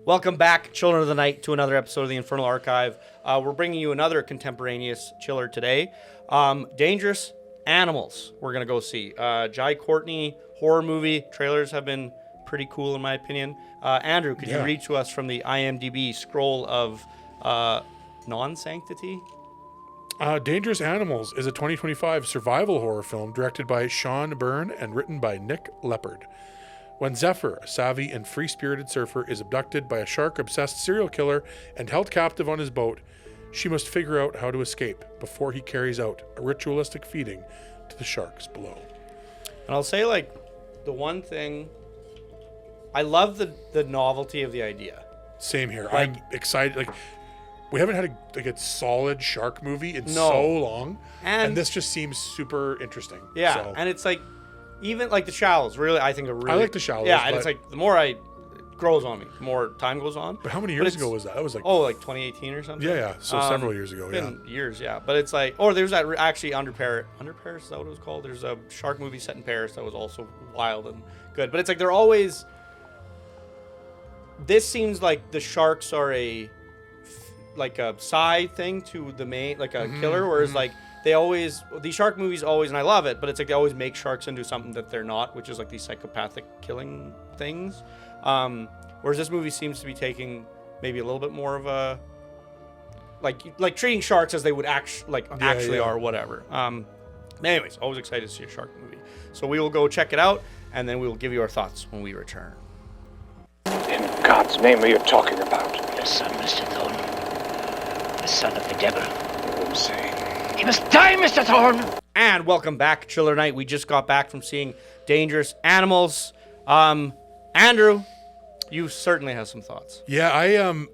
Welcome back, Children of the Night, to another episode of the Infernal Archive. We're bringing you another contemporaneous chiller today. Dangerous Animals, we're going to go see. Jai Courtney horror movie. Trailers have been pretty cool, in my opinion. Andrew, could you read to us from the IMDb scroll of non-sanctity? Dangerous Animals is a 2025 survival horror film directed by Sean Byrne and written by Nick Leopard. When Zephyr, a savvy and free-spirited surfer, is abducted by a shark-obsessed serial killer and held captive on his boat, she must figure out how to escape before he carries out a ritualistic feeding to the sharks below. And I'll say, like, the one thing... I love the novelty of the idea. Same here. I'm excited. Like, we haven't had a solid shark movie in so long, and this just seems super interesting. Yeah, so. And it's like... Even like The Shallows, really, I think are really... I like The Shallows. Yeah, and it's like, the more it grows on me, the more time goes on. But how many years ago was that? That was like... Oh, like 2018 or something? Yeah. So several years ago, been years, yeah. But it's like... Oh, there's that actually Under Paris, is that what it was called? There's a shark movie set in Paris that was also wild and good. But it's like, they're always... This seems like the sharks are a side thing to the main, like a killer, whereas like... They always, these shark movies always, and I love it, but it's like they always make sharks into something that they're not, which is like these psychopathic killing things. Whereas this movie seems to be taking maybe a little bit more of a, like treating sharks as they would actually are, whatever. Anyways, always excited to see a shark movie. So we will go check it out, and then we will give you our thoughts when we return. In God's name are you talking about? Your son, Mr. Thorne. The son of the devil. I'm saying... He must die, Mr. Thorne! And welcome back, Chiller Night. We just got back from seeing Dangerous Animals. Andrew, you certainly have some thoughts. Yeah, I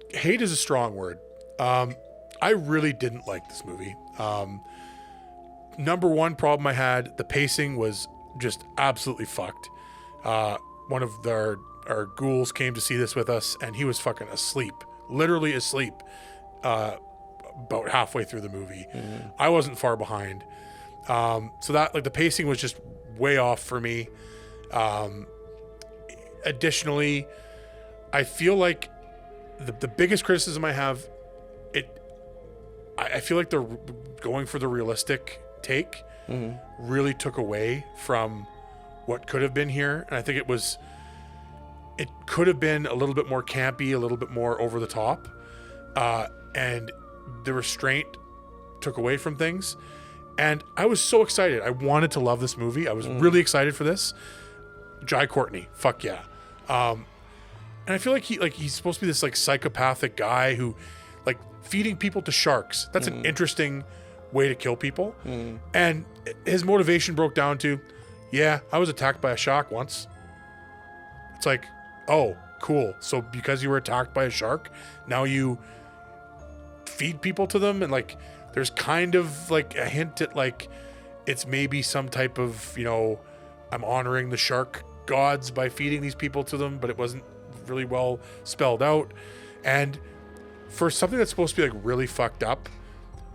hate is a strong word. I really didn't like this movie. Number one problem I had, the pacing was just absolutely fucked. One of our ghouls came to see this with us, and he was fucking asleep, literally asleep. About halfway through the movie. I wasn't far behind. So that, like, the pacing was just way off for me. Additionally, I feel like the biggest criticism I have, I feel like they're going for the realistic take really took away from what could have been here. And I think it could have been a little bit more campy, a little bit more over the top. And the restraint took away from things, and I was so excited. I wanted to love this movie. I was really excited for this. Jai Courtney, fuck yeah. And I feel like he's supposed to be this like psychopathic guy who like feeding people to sharks. That's an interesting way to kill people. And his motivation broke down to, yeah, I was attacked by a shark once. It's like, oh, cool. So because you were attacked by a shark, now you feed people to them, and like there's kind of like a hint at like it's maybe some type of, I'm honoring the shark gods by feeding these people to them, but it wasn't really well spelled out. And for something that's supposed to be like really fucked up,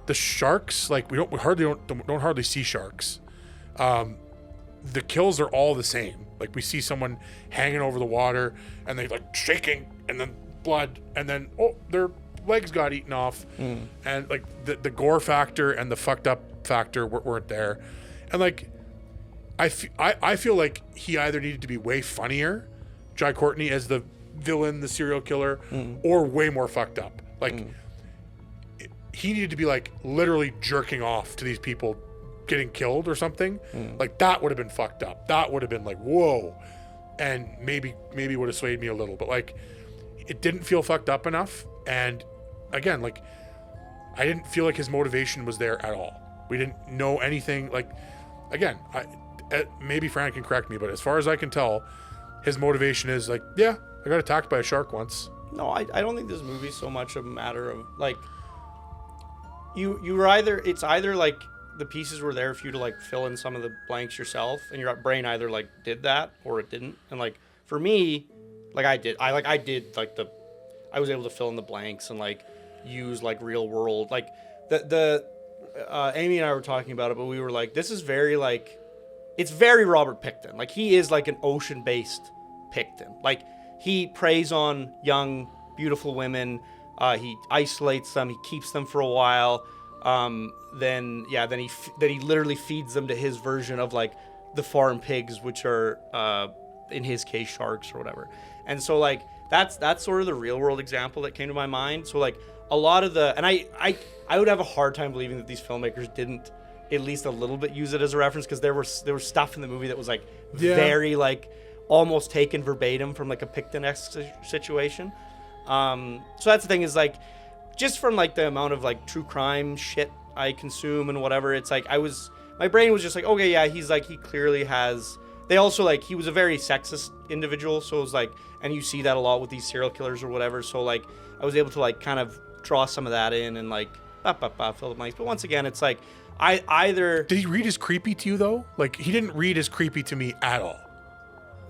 the sharks, like we don't hardly see sharks. The kills are all the same. Like we see someone hanging over the water and they like shaking, and then blood, and then they're legs got eaten off, and like the gore factor and the fucked up factor weren't there. And like I feel like he either needed to be way funnier, Jai Courtney as the villain, the serial killer, or way more fucked up. Like he needed to be like literally jerking off to these people getting killed or something. Like that would have been fucked up. That would have been like, whoa, and maybe would have swayed me a little, but like it didn't feel fucked up enough. And again, like, I didn't feel like his motivation was there at all. We didn't know anything. Like, again, maybe Fran can correct me, but as far as I can tell, his motivation is like, yeah, I got attacked by a shark once. No, I don't think this movie's so much a matter of like, it's either like the pieces were there for you to like fill in some of the blanks yourself, and your brain either like did that or it didn't. And like for me, like I was able to fill in the blanks and like use like real world, like Amy and I were talking about it, but we were like, this is very like, it's very Robert Pickton. Like he is like an ocean based Pickton. Like he preys on young, beautiful women. He isolates them. He keeps them for a while. Then he literally feeds them to his version of like the farm pigs, which are in his case sharks or whatever. And so like that's sort of the real world example that came to my mind. So like a lot of the, and I would have a hard time believing that these filmmakers didn't at least a little bit use it as a reference, because there was stuff in the movie that was like very like almost taken verbatim from like a Picton-esque situation. So that's the thing, is like just from like the amount of like true crime shit I consume and whatever, it's like my brain was just like, okay, yeah, he's like, he clearly has. They also like, he was a very sexist individual, so it was like, and you see that a lot with these serial killers or whatever. So like I was able to like kind of draw some of that in and like fill the blanks. But once again, it's like did he read as creepy to you though? Like he didn't read as creepy to me at all.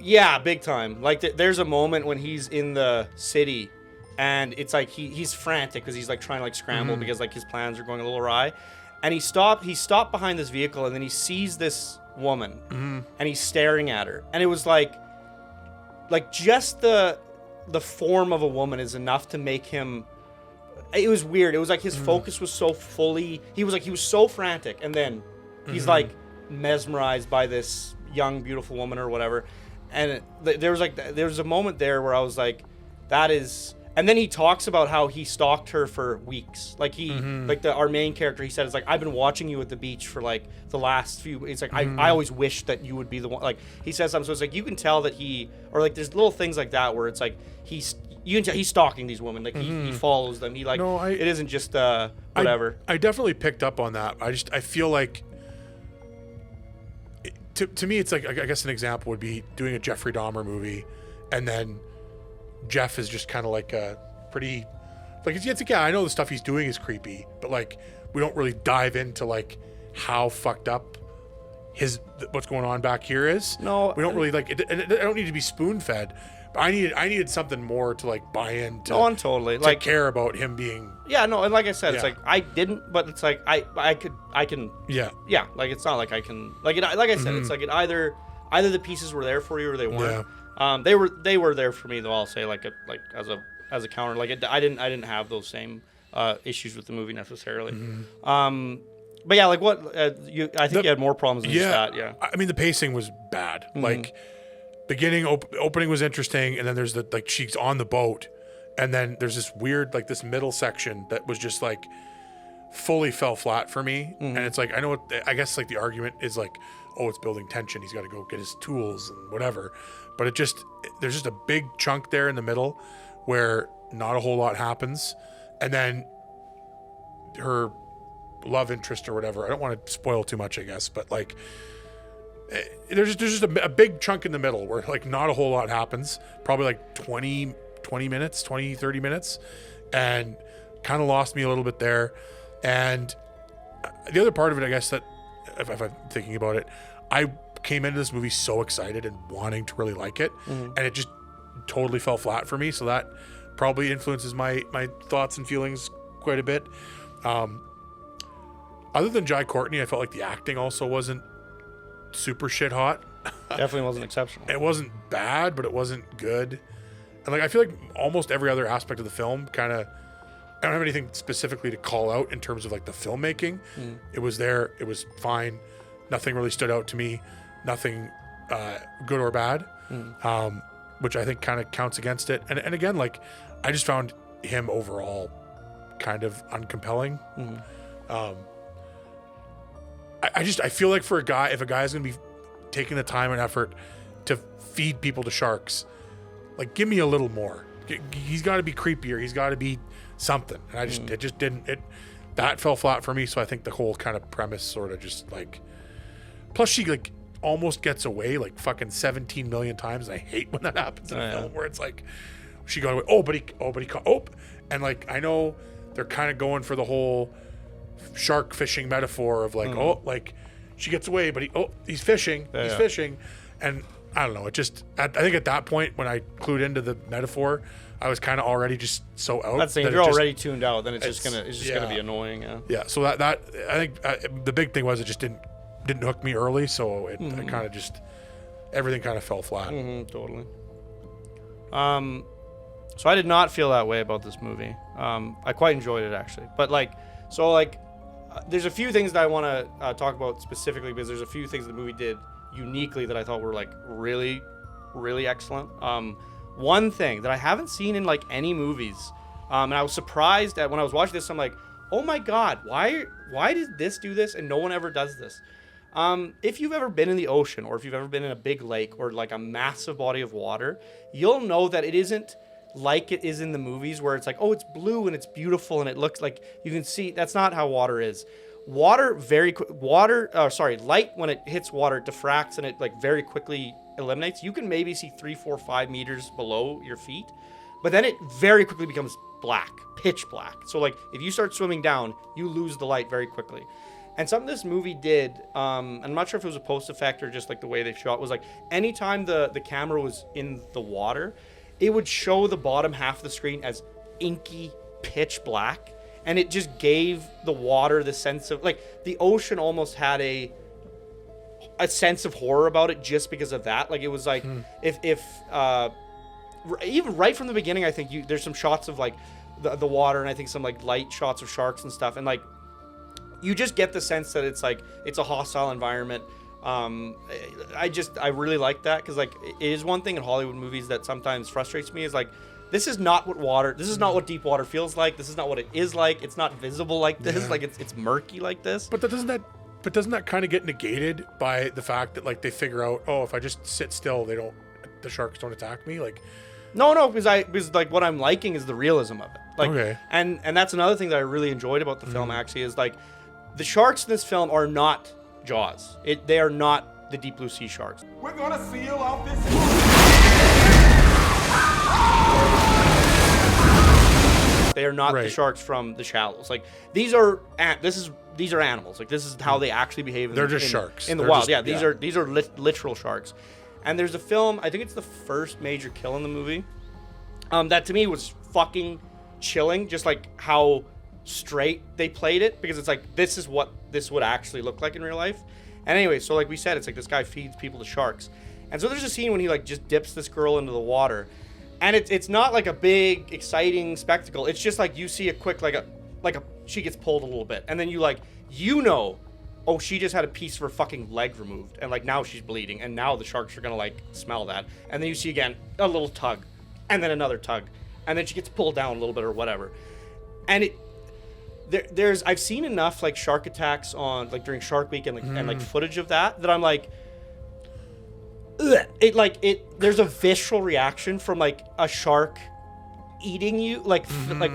Yeah, big time. Like there's a moment when he's in the city, and it's like he's frantic because he's like trying to like scramble because like his plans are going a little awry, and he stopped behind this vehicle, and then he sees this woman, and he's staring at her, and it was like just the form of a woman is enough to make him. It was weird. It was like his focus was so fully. He was so frantic, and then he's like mesmerized by this young, beautiful woman or whatever. And there was a moment there where I was like, that is. And then he talks about how he stalked her for weeks. Like our main character, he said, it's like, I've been watching you at the beach for like the last few. It's like I always wish that you would be the one. Like he says something, so it's like you can tell that there's little things like that where it's like he's stalking these women. Like he follows them. He like it isn't just whatever. I definitely picked up on that. I feel like. To me, it's like, I guess an example would be doing a Jeffrey Dahmer movie, and then Jeff is just kind of like a pretty, like, it's yeah, I know the stuff he's doing is creepy, but like, we don't really dive into like how fucked up what's going on back here is. No, we don't really like it. I don't need to be spoon fed. But I needed something more to like buy into. Totally. To like care about him being. Yeah, no, and like I said, it's like I didn't, but it's like I can. Yeah. Yeah, like it's not like I can. Like I said, it's like it either the pieces were there for you or they weren't. Yeah. They were there for me though. I'll say like as a counter, like I didn't have those same issues with the movie necessarily. But yeah, like what I think you had more problems than that. Yeah. I mean, the pacing was bad. Like. Beginning opening was interesting, and then there's the like she's on the boat, and then there's this weird like this middle section that was just like fully fell flat for me. And it's like I guess like the argument is like, oh, it's building tension, he's got to go get his tools and whatever, but there's just a big chunk there in the middle where not a whole lot happens, and then her love interest or whatever, I don't want to spoil too much, I guess, but like there's just a big chunk in the middle where like not a whole lot happens, probably like 30 minutes, and kind of lost me a little bit there. And the other part of it, I guess, that if I'm thinking about it, I came into this movie so excited and wanting to really like it, and it just totally fell flat for me, so that probably influences my thoughts and feelings quite a bit. Other than Jai Courtney, I felt like the acting also wasn't super shit hot. Definitely wasn't exceptional. It wasn't bad, but it wasn't good. And like I feel like almost every other aspect of the film kind of, I don't have anything specifically to call out in terms of like the filmmaking. It was there, it was fine, nothing really stood out to me, nothing good or bad, which I think kind of counts against it. And again, like I just found him overall kind of uncompelling. I feel like for a guy, if a guy is going to be taking the time and effort to feed people to sharks, like give me a little more. He's got to be creepier. He's got to be something. And it just didn't. That fell flat for me. So I think the whole kind of premise sort of just like. Plus, she like almost gets away like fucking 17 million times. And I hate when that happens in a film where it's like she got away. And like I know they're kind of going for the whole shark fishing metaphor of like like she gets away, but he's fishing, fishing, and I don't know. It just I think at that point when I clued into the metaphor, I was kind of already just so out. That's saying if you're already tuned out, then it's just gonna be annoying. Yeah. So that I think the big thing was it just didn't hook me early, so it kind of just everything kind of fell flat. Totally. So I did not feel that way about this movie. I quite enjoyed it actually. But there's a few things that I want to talk about specifically because there's a few things the movie did uniquely that I thought were like really, really excellent. One thing that I haven't seen in like any movies, and I was surprised at when I was watching this. I'm like, oh my god, why did this do this and no one ever does this? If you've ever been in the ocean or if you've ever been in a big lake or like a massive body of water, you'll know that it isn't like it is in the movies where it's like, oh, it's blue and it's beautiful and it looks like you can see. That's not how water is. Light when it hits water, it diffracts and it like very quickly eliminates. You can maybe see 3, 4, 5 meters below your feet, but then it very quickly becomes black, pitch black. So like if you start swimming down, you lose the light very quickly. And something this movie did, I'm not sure if it was a post effect or just like the way they shot, was like anytime the camera was in the water, it would show the bottom half of the screen as inky pitch black. And it just gave the water the sense of, like, the ocean almost had a sense of horror about it just because of that. Like, it was like, even right from the beginning, I think there's some shots of, like, the water and I think some, like, light shots of sharks and stuff. And, like, you just get the sense that it's, like, it's a hostile environment. I really like that because, like, it is one thing in Hollywood movies that sometimes frustrates me is, like, this is not what deep water feels like. This is not what it is like. It's not visible like this. Yeah. Like, it's murky like this. But doesn't that kind of get negated by the fact that, like, they figure out, oh, if I just sit still, the sharks don't attack me? Like, No, because like what I'm liking is the realism of it. Like, okay. And that's another thing that I really enjoyed about the film actually is like the sharks in this film are not Jaws. They are not the deep blue sea sharks. We're gonna seal off this. They are not the sharks from the shallows. Like these are animals. Like this is how they actually behave. They're just sharks in the wild. These are literal sharks. And there's a film. I think it's the first major kill in the movie. That to me was fucking chilling. Just like how straight they played it, because it's like this is what this would actually look like in real life. And anyway, so like we said, it's like this guy feeds people to sharks. And so there's a scene when he like just dips this girl into the water. And it's not like a big, exciting spectacle. It's just like you see a quick, she gets pulled a little bit. And then oh, she just had a piece of her fucking leg removed. And like now she's bleeding. And now the sharks are going to like smell that. And then you see again a little tug. And then another tug. And then she gets pulled down a little bit or whatever. And I've seen enough like shark attacks on like during Shark Week and footage of that I'm like, there's a visceral reaction from like a shark eating you, like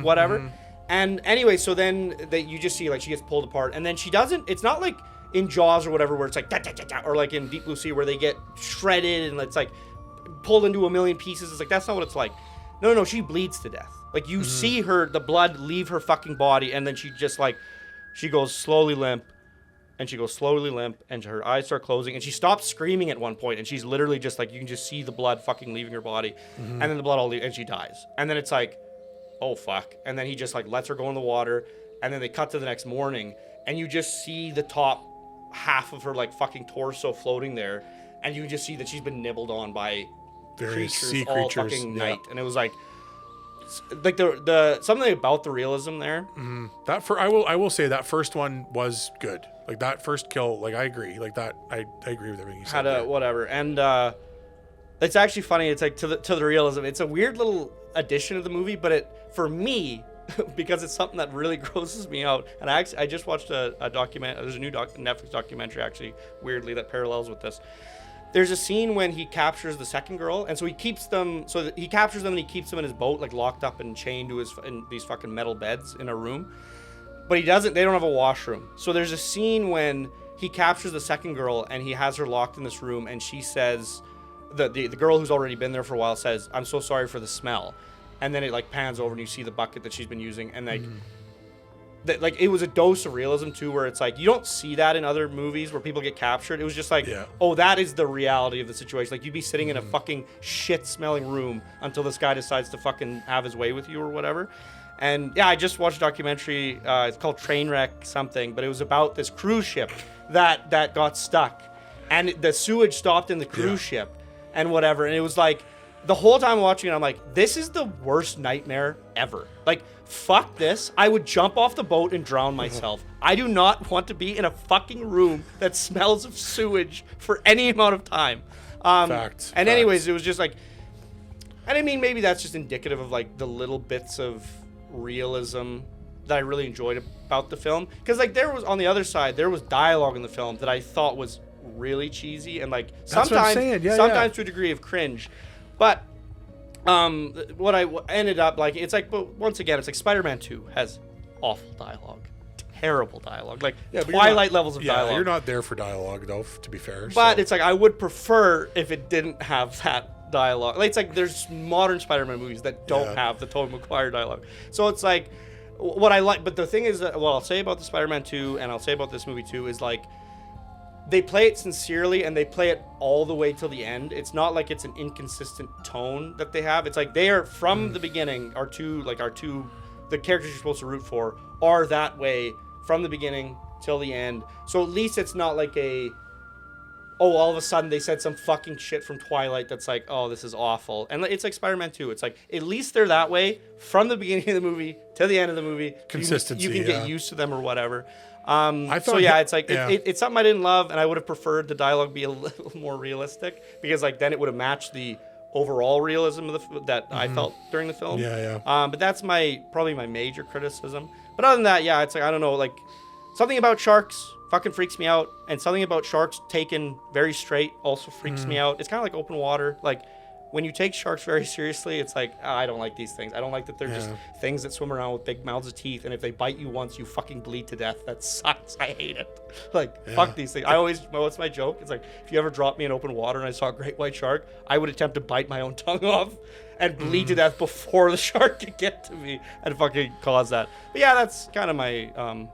whatever. And anyway, so then you just see like she gets pulled apart, and then she doesn't. It's not like in Jaws or whatever where it's like da, da, da, da, or like in Deep Blue Sea where they get shredded and it's like pulled into a million pieces. It's like that's not what it's like. No, she bleeds to death. Like you see the blood leave her fucking body, and then she just like she goes slowly limp. And she goes slowly limp, and her eyes start closing, and she stops screaming at one point, and she's literally just like, you can just see the blood fucking leaving her body, and then the blood all leaves, and she dies. And then it's like, oh fuck. And then he just like lets her go in the water, and then they cut to the next morning, and you just see the top half of her like fucking torso floating there, and you just see that she's been nibbled on by sea all creatures fucking night. And it was like the something about the realism there. I will say that first one was good. Like that first kill, like I agree. Like that, I agree with everything you said. Whatever, and it's actually funny. It's like to the realism. It's a weird little addition to the movie, but for me, because it's something that really grosses me out. And I just watched a document. There's a new Netflix documentary actually, weirdly, that parallels with this. There's a scene when he captures the second girl, and so he keeps them. So he captures them and he keeps them in his boat, like locked up and chained to in these fucking metal beds in a room. But he doesn't. They don't have a washroom. So there's a scene when he captures the second girl and he has her locked in this room, and she says, the girl who's already been there for a while says, "I'm so sorry for the smell," and then it like pans over and you see the bucket that she's been using, and like it was a dose of realism too, where it's like you don't see that in other movies where people get captured. It was just like, oh, that is the reality of the situation. Like you'd be sitting in a fucking shit smelling room until this guy decides to fucking have his way with you or whatever. And yeah, I just watched a documentary. It's called Trainwreck something, but it was about this cruise ship that got stuck, and the sewage stopped in the cruise ship, and whatever. And it was like, the whole time watching it, I'm like, this is the worst nightmare ever. Like, fuck this. I would jump off the boat and drown myself. I do not want to be in a fucking room that smells of sewage for any amount of time. Facts. And anyways, it was just like, and I mean, maybe that's just indicative of like the little bits of realism that I really enjoyed about the film. Because like there was, on the other side, there was dialogue in the film that I thought was really cheesy and like sometimes to a degree of cringe. But what I ended up like, it's like, but once again, it's like Spider-Man 2 has awful dialogue, terrible dialogue, like Twilight levels of dialogue. You're not there for dialogue though, to be fair. But it's like I would prefer if it didn't have that dialogue. Like, it's like there's modern Spider-Man movies that don't have the Tobey Maguire dialogue. So it's like what I like. But the thing is that what I'll say about the Spider-Man 2 and I'll say about this movie too is like, they play it sincerely and they play it all the way till the end. It's not like it's an inconsistent tone that they have. It's like they are from the beginning, the characters you're supposed to root for are that way from the beginning till the end. So at least it's not like all of a sudden they said some fucking shit from Twilight that's like, oh, this is awful. And it's like Spider-Man 2. It's like, at least they're that way from the beginning of the movie to the end of the movie. Consistency. You can get used to them or whatever. It's like it's something I didn't love, and I would have preferred the dialogue be a little more realistic because like then it would have matched the overall realism of that I felt during the film. But that's probably my major criticism. But other than that, it's like, I don't know, like something about sharks fucking freaks me out, and something about sharks taken very straight also freaks me out. It's kind of like open water, like. When you take sharks very seriously, it's like, I don't like these things. I don't like that they're just things that swim around with big mouths of teeth, and if they bite you once, you fucking bleed to death. That sucks. I hate it. Like, fuck these things. What's my joke? It's like, if you ever dropped me in open water and I saw a great white shark, I would attempt to bite my own tongue off and bleed to death before the shark could get to me and fucking cause that. But yeah, that's kind of my...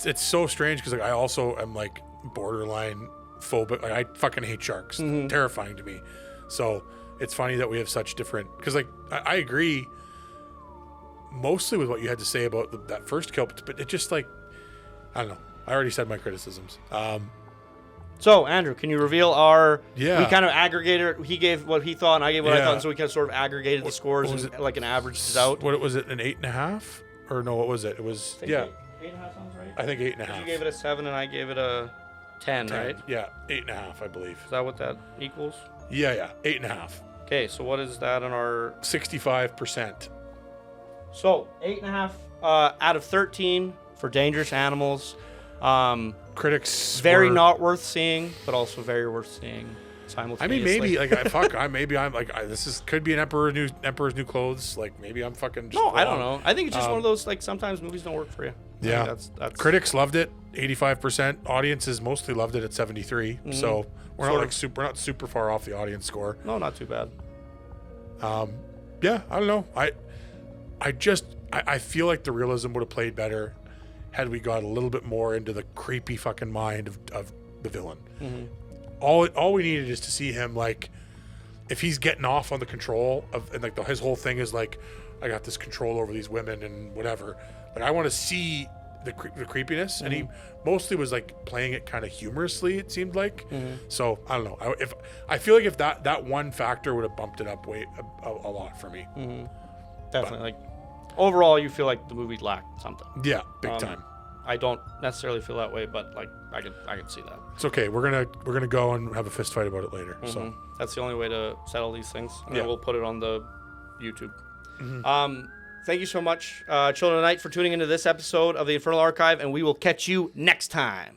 It's so strange because like, I also am like borderline phobic. Like, I fucking hate sharks. Terrifying to me. So... It's funny that we have such different, because like I agree mostly with what you had to say about that first kill, but it just like, I don't know. I already said my criticisms. So Andrew, can you reveal our? We kind of aggregated. He gave what he thought, and I gave what I thought, and so we kind of sort of aggregated the scores and like an average it out. What was it? An 8.5? Or no? What was it? It was 8.5 sounds right. I think 8.5. You gave it a 7, and I gave it a 10, right? Yeah, 8.5, I believe. Is that what that equals? Yeah, 8.5. Okay, so what is that on our 65%? So 8.5 out of 13 for Dangerous Animals. Critics very not worth seeing, but also very worth seeing simultaneously. I mean, maybe like this could be an Emperor's New Clothes. Like maybe I'm fucking. Just I don't know. I think it's just one of those like sometimes movies don't work for you. Yeah, that's critics loved it, 85%. Audiences mostly loved it at 73. So. We're not super far off the audience score. No, not too bad. I don't know. I feel like the realism would have played better had we got a little bit more into the creepy fucking mind of the villain. All we needed is to see him like, if he's getting off on the control of, and like his whole thing is like, I got this control over these women and whatever. Like I want to see the creepiness, and he mostly was like playing it kind of humorously, it seemed like. So I don't know, I feel like if that one factor would have bumped it up a lot for me. Definitely. Like overall you feel like the movie lacked something. Yeah, big time. I don't necessarily feel that way, but like I can see that. It's okay. We're gonna go and have a fist fight about it later. So that's the only way to settle these things, and then we'll put it on the YouTube. Thank you so much, Children of the Night, for tuning into this episode of the Infernal Archive, and we will catch you next time.